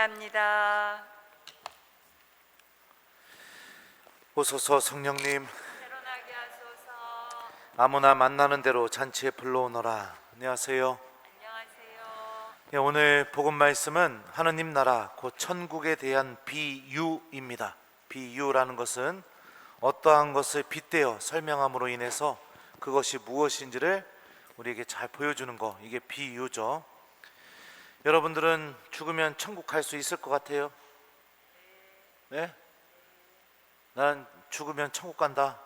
찬양합니다. 오소서 성령님, 새로나게 하소서. 아무나 만나는 대로 잔치에 불러오너라. 안녕하세요. 안녕하세요. 오늘 복음 말씀은 하느님 나라 곧 천국에 대한 비유입니다. 비유라는 것은 어떠한 것을 빗대어 설명함으로 인해서 그것이 무엇인지를 우리에게 잘 보여주는 거, 이게 비유죠. 여러분들은 죽으면 천국 갈 수 있을 것 같아요? 네? 난 죽으면 천국 간다.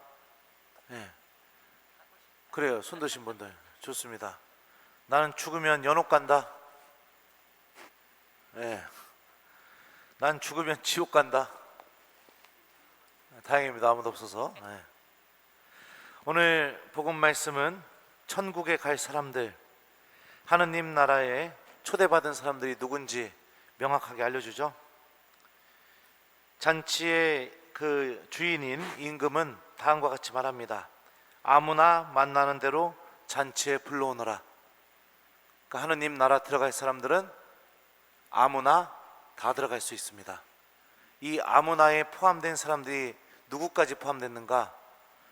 네. 그래요. 손 드신 분들 좋습니다. 나는 죽으면 연옥 간다. 네. 난 죽으면 지옥 간다. 다행입니다. 아무도 없어서. 네. 오늘 복음 말씀은 천국에 갈 사람들, 하느님 나라에 초대받은 사람들이 누군지 명확하게 알려주죠. 잔치의 그 주인인 임금은 다음과 같이 말합니다. 아무나 만나는 대로 잔치에 불러오너라. 그러니까 하느님 나라 들어갈 사람들은 아무나 다 들어갈 수 있습니다. 이 아무나에 포함된 사람들이 누구까지 포함됐는가?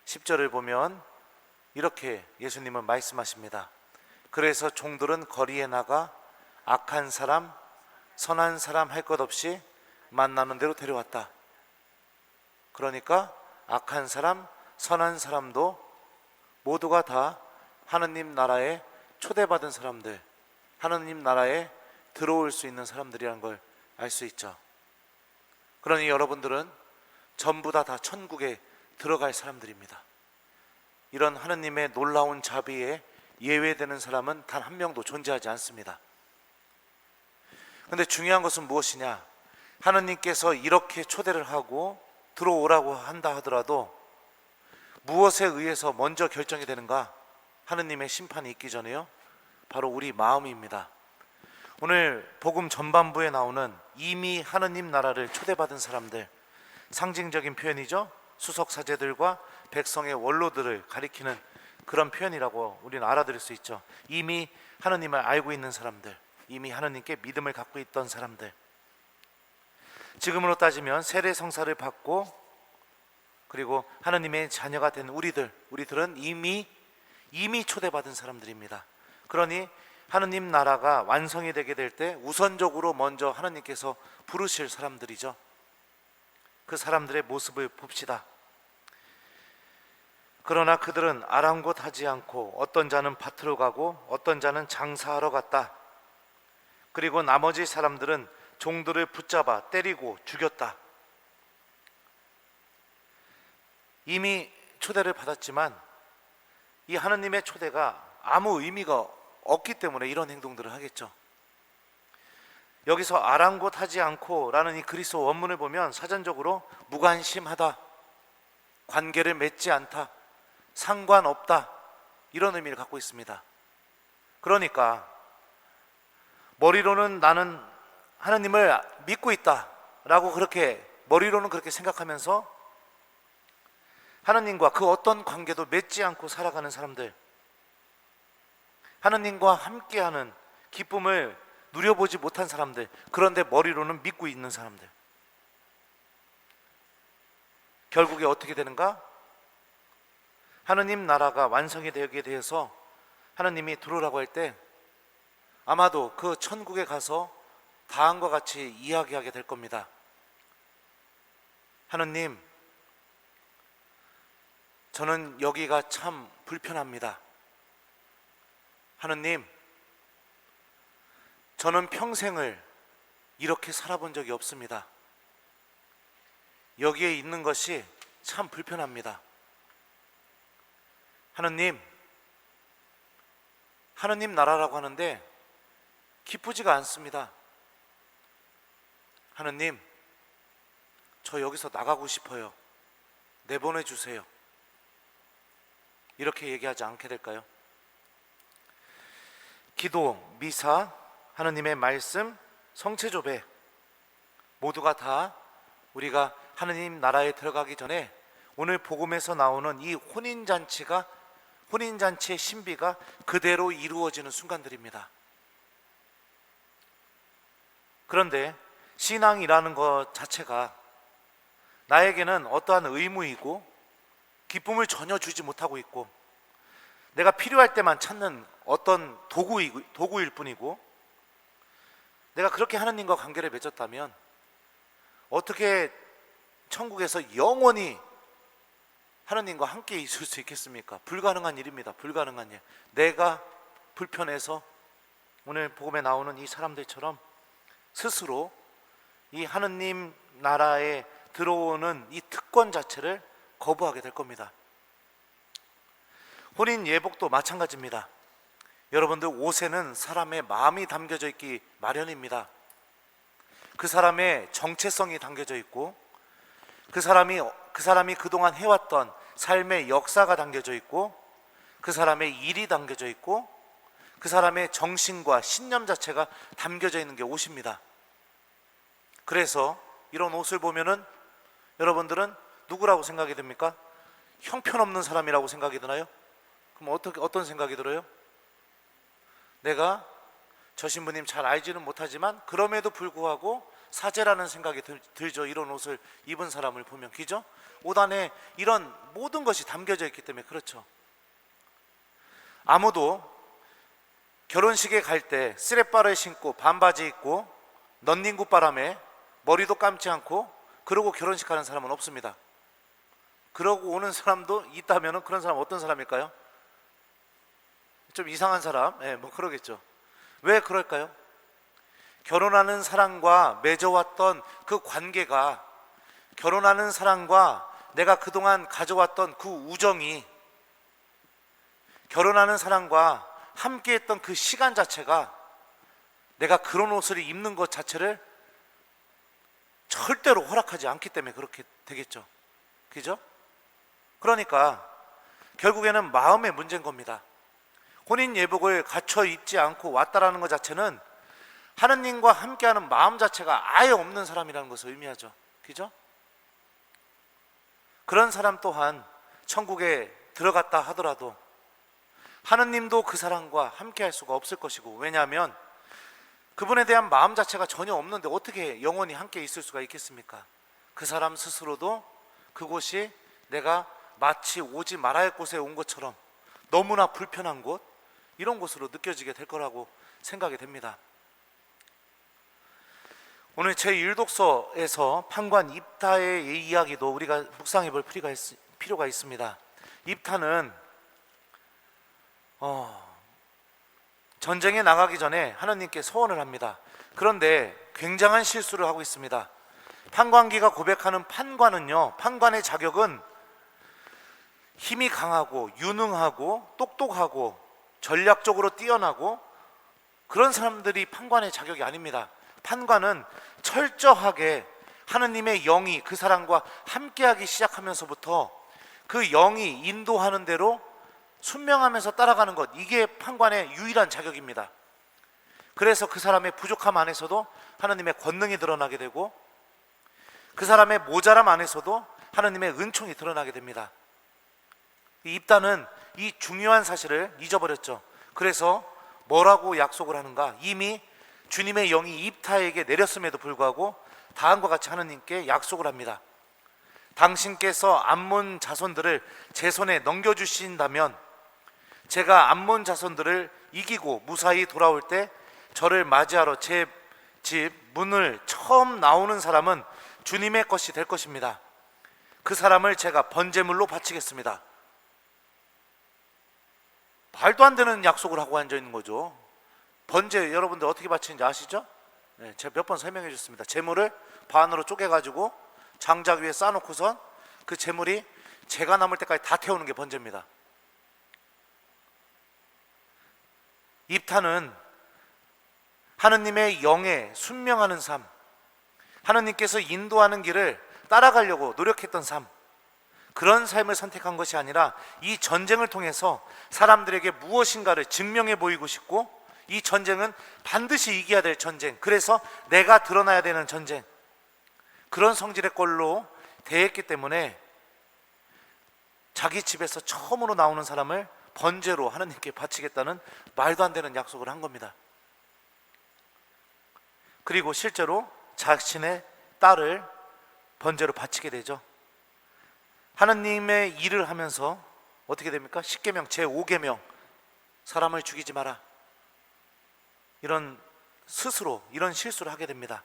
10절을 보면 이렇게 예수님은 말씀하십니다. 그래서 종들은 거리에 나가 악한 사람, 선한 사람 할 것 없이 만나는 대로 데려왔다. 그러니까 악한 사람, 선한 사람도 모두가 다 하느님 나라에 초대받은 사람들, 하느님 나라에 들어올 수 있는 사람들이라는 걸 알 수 있죠. 그러니 여러분들은 전부 다 천국에 들어갈 사람들입니다. 이런 하느님의 놀라운 자비에 예외되는 사람은 단 한 명도 존재하지 않습니다. 그런데 중요한 것은 무엇이냐? 하느님께서 이렇게 초대를 하고 들어오라고 한다 하더라도 무엇에 의해서 먼저 결정이 되는가? 하느님의 심판이 있기 전에요, 바로 우리 마음입니다. 오늘 복음 전반부에 나오는 이미 하느님 나라를 초대받은 사람들, 상징적인 표현이죠. 수석사제들과 백성의 원로들을 가리키는 그런 표현이라고 우리는 알아들을 수 있죠. 이미 하느님을 알고 있는 사람들, 이미 하느님께 믿음을 갖고 있던 사람들, 지금으로 따지면 세례 성사를 받고 그리고 하느님의 자녀가 된 우리들은 이미 초대받은 사람들입니다. 그러니 하느님 나라가 완성이 되게 될 때 우선적으로 먼저 하느님께서 부르실 사람들이죠. 그 사람들의 모습을 봅시다. 그러나 그들은 아랑곳하지 않고 어떤 자는 밭으로 가고 어떤 자는 장사하러 갔다. 그리고 나머지 사람들은 종들을 붙잡아 때리고 죽였다. 이미 초대를 받았지만 이 하느님의 초대가 아무 의미가 없기 때문에 이런 행동들을 하겠죠. 여기서 아랑곳하지 않고 라는 이 그리스어 원문을 보면 사전적으로 무관심하다, 관계를 맺지 않다, 상관없다, 이런 의미를 갖고 있습니다. 그러니까 머리로는 나는 하느님을 믿고 있다 라고 그렇게 머리로는 그렇게 생각하면서 하느님과 그 어떤 관계도 맺지 않고 살아가는 사람들, 하느님과 함께하는 기쁨을 누려보지 못한 사람들, 그런데 머리로는 믿고 있는 사람들, 결국에 어떻게 되는가? 하느님 나라가 완성이 되게 되어서 하느님이 들어오라고 할 때 아마도 그 천국에 가서 다음과 같이 이야기하게 될 겁니다. 하느님, 저는 여기가 참 불편합니다. 하느님, 저는 평생을 이렇게 살아본 적이 없습니다. 여기에 있는 것이 참 불편합니다. 하느님, 하느님 나라라고 하는데 기쁘지가 않습니다. 하느님, 저 여기서 나가고 싶어요. 내보내 주세요. 이렇게 얘기하지 않게 될까요? 기도, 미사, 하느님의 말씀, 성체조배 모두가 다 우리가 하느님 나라에 들어가기 전에 오늘 복음에서 나오는 이 혼인잔치의 신비가 그대로 이루어지는 순간들입니다. 그런데 신앙이라는 것 자체가 나에게는 어떠한 의무이고 기쁨을 전혀 주지 못하고 있고 내가 필요할 때만 찾는 어떤 도구일 뿐이고, 내가 그렇게 하느님과 관계를 맺었다면 어떻게 천국에서 영원히 하느님과 함께 있을 수 있겠습니까? 불가능한 일입니다. 불가능한 일. 내가 불편해서 오늘 복음에 나오는 이 사람들처럼 스스로 이 하느님 나라에 들어오는 이 특권 자체를 거부하게 될 겁니다. 혼인 예복도 마찬가지입니다. 여러분들, 옷에는 사람의 마음이 담겨져 있기 마련입니다. 그 사람의 정체성이 담겨져 있고 그 사람이 그동안 해왔던 삶의 역사가 담겨져 있고 그 사람의 일이 담겨져 있고 그 사람의 정신과 신념 자체가 담겨져 있는 게 옷입니다. 그래서 이런 옷을 보면은 여러분들은 누구라고 생각이 듭니까? 형편없는 사람이라고 생각이 드나요? 그럼 어떤 생각이 들어요? 내가 저 신부님 잘 알지는 못하지만 그럼에도 불구하고 사제라는 생각이 들죠. 이런 옷을 입은 사람을 보면. 그죠? 옷 안에 이런 모든 것이 담겨져 있기 때문에 그렇죠. 아무도 결혼식에 갈 때 쓰레빠를 신고 반바지 입고 넌닝굿바람에 머리도 감지 않고 그러고 결혼식 하는 사람은 없습니다. 그러고 오는 사람도 있다면 그런 사람 어떤 사람일까요? 좀 이상한 사람? 뭐 그러겠죠. 왜 그럴까요? 결혼하는 사람과 맺어왔던 그 관계가, 결혼하는 사람과 내가 그동안 가져왔던 그 우정이, 결혼하는 사람과 함께했던 그 시간 자체가 내가 그런 옷을 입는 것 자체를 절대로 허락하지 않기 때문에 그렇게 되겠죠. 그죠? 그러니까 결국에는 마음의 문제인 겁니다. 혼인 예복을 갖춰 입지 않고 왔다라는 것 자체는 하느님과 함께하는 마음 자체가 아예 없는 사람이라는 것을 의미하죠. 그죠? 그런 사람 또한 천국에 들어갔다 하더라도 하느님도 그 사람과 함께할 수가 없을 것이고, 왜냐하면 그분에 대한 마음 자체가 전혀 없는데 어떻게 영원히 함께 있을 수가 있겠습니까? 그 사람 스스로도 그곳이 내가 마치 오지 말아야 할 곳에 온 것처럼 너무나 불편한 곳, 이런 곳으로 느껴지게 될 거라고 생각이 됩니다. 오늘 제1독서에서 판관 입타의 이야기도 우리가 묵상해 볼 필요가 있습니다. 입타는 전쟁에 나가기 전에 하나님께 소원을 합니다. 그런데 굉장한 실수를 하고 있습니다. 판관기가 고백하는 판관은요, 판관의 자격은 힘이 강하고 유능하고 똑똑하고 전략적으로 뛰어나고 그런 사람들이 판관의 자격이 아닙니다. 판관은 철저하게 하느님의 영이 그 사람과 함께하기 시작하면서부터 그 영이 인도하는 대로 순명하면서 따라가는 것, 이게 판관의 유일한 자격입니다. 그래서 그 사람의 부족함 안에서도 하느님의 권능이 드러나게 되고 그 사람의 모자람 안에서도 하느님의 은총이 드러나게 됩니다. 입다는 이 중요한 사실을 잊어버렸죠. 그래서 뭐라고 약속을 하는가? 이미 주님의 영이 입타에게 내렸음에도 불구하고 다음과 같이 하느님께 약속을 합니다. 당신께서 암몬 자손들을 제 손에 넘겨주신다면 제가 암몬 자손들을 이기고 무사히 돌아올 때 저를 맞이하러 제 집 문을 처음 나오는 사람은 주님의 것이 될 것입니다. 그 사람을 제가 번제물로 바치겠습니다. 말도 안 되는 약속을 하고 앉아 있는 거죠. 번제 여러분들 어떻게 바치는지 아시죠? 네, 제가 몇 번 설명해 줬습니다. 제물을 반으로 쪼개가지고 장작 위에 쌓아놓고선 그 제물이 재가 남을 때까지 다 태우는 게 번제입니다. 입타는 하느님의 영에 순명하는 삶, 하느님께서 인도하는 길을 따라가려고 노력했던 삶, 그런 삶을 선택한 것이 아니라 이 전쟁을 통해서 사람들에게 무엇인가를 증명해 보이고 싶고, 이 전쟁은 반드시 이겨야 될 전쟁, 그래서 내가 드러나야 되는 전쟁, 그런 성질의 꼴로 대했기 때문에 자기 집에서 처음으로 나오는 사람을 번제로 하느님께 바치겠다는 말도 안 되는 약속을 한 겁니다. 그리고 실제로 자신의 딸을 번제로 바치게 되죠. 하나님의 일을 하면서 어떻게 됩니까? 십계명 제5계명 사람을 죽이지 마라. 이런 스스로 이런 실수를 하게 됩니다.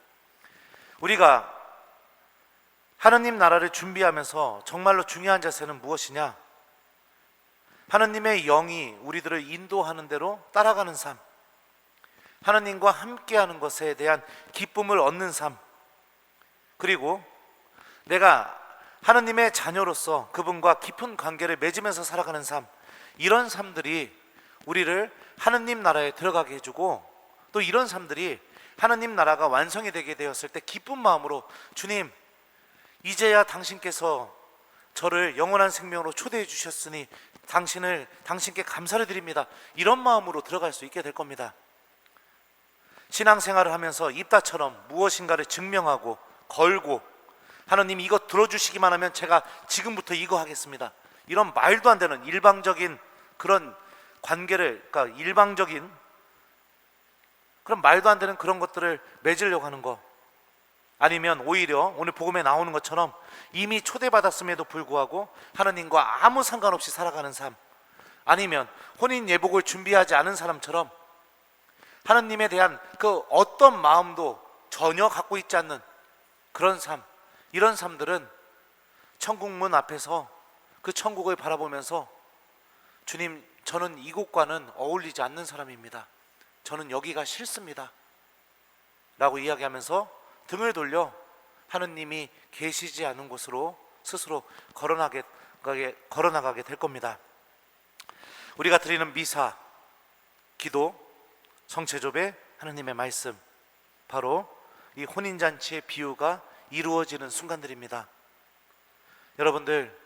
우리가 하나님 나라를 준비하면서 정말로 중요한 자세는 무엇이냐? 하나님의 영이 우리들을 인도하는 대로 따라가는 삶, 하나님과 함께하는 것에 대한 기쁨을 얻는 삶, 그리고 내가 하나님의 자녀로서 그분과 깊은 관계를 맺으면서 살아가는 삶, 이런 삶들이 우리를 하나님 나라에 들어가게 해주고, 또 이런 삶들이 하나님 나라가 완성이 되게 되었을 때 기쁜 마음으로 주님, 이제야 당신께서 저를 영원한 생명으로 초대해 주셨으니 당신께 감사를 드립니다, 이런 마음으로 들어갈 수 있게 될 겁니다. 신앙생활을 하면서 입다처럼 무엇인가를 증명하고 걸고, 하나님 이거 들어주시기만 하면 제가 지금부터 이거 하겠습니다, 이런 말도 안 되는 일방적인 그런 관계를, 그러니까 일방적인 그런 말도 안 되는 그런 것들을 맺으려고 하는 거, 아니면 오히려 오늘 복음에 나오는 것처럼 이미 초대받았음에도 불구하고 하나님과 아무 상관없이 살아가는 삶, 아니면 혼인 예복을 준비하지 않은 사람처럼 하나님에 대한 그 어떤 마음도 전혀 갖고 있지 않는 그런 삶, 이런 삶들은 천국문 앞에서 그 천국을 바라보면서 주님, 저는 이곳과는 어울리지 않는 사람입니다, 저는 여기가 싫습니다 라고 이야기하면서 등을 돌려 하느님이 계시지 않은 곳으로 스스로 걸어나가게 될 겁니다. 우리가 드리는 미사, 기도, 성체조배, 하느님의 말씀, 바로 이 혼인잔치의 비유가 이루어지는 순간들입니다. 여러분들,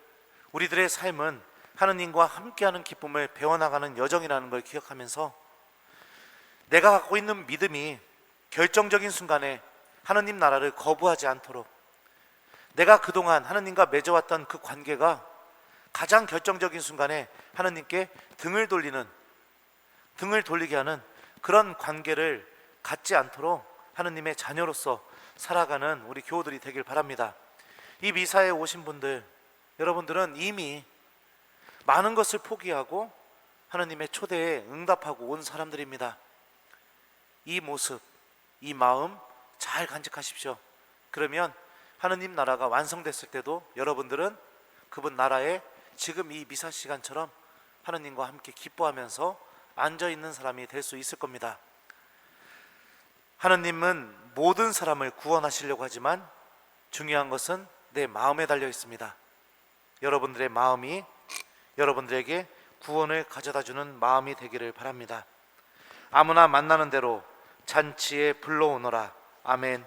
우리들의 삶은 하느님과 함께하는 기쁨을 배워나가는 여정이라는 걸 기억하면서 내가 갖고 있는 믿음이 결정적인 순간에 하느님 나라를 거부하지 않도록, 내가 그동안 하느님과 맺어왔던 그 관계가 가장 결정적인 순간에 하느님께 등을 돌리게 하는 그런 관계를 갖지 않도록 하느님의 자녀로서 살아가는 우리 교우들이 되길 바랍니다. 이 미사에 오신 분들, 여러분들은 이미 많은 것을 포기하고 하느님의 초대에 응답하고 온 사람들입니다. 이 모습, 이 마음 잘 간직하십시오. 그러면 하느님 나라가 완성됐을 때도 여러분들은 그분 나라에 지금 이 미사 시간처럼 하느님과 함께 기뻐하면서 앉아있는 사람이 될 수 있을 겁니다. 하느님은 모든 사람을 구원하시려고 하지만 중요한 것은 내 마음에 달려 있습니다. 여러분들의 마음이 여러분들에게 구원을 가져다주는 마음이 되기를 바랍니다. 아무나 만나는 대로 잔치에 불러오너라. 아멘.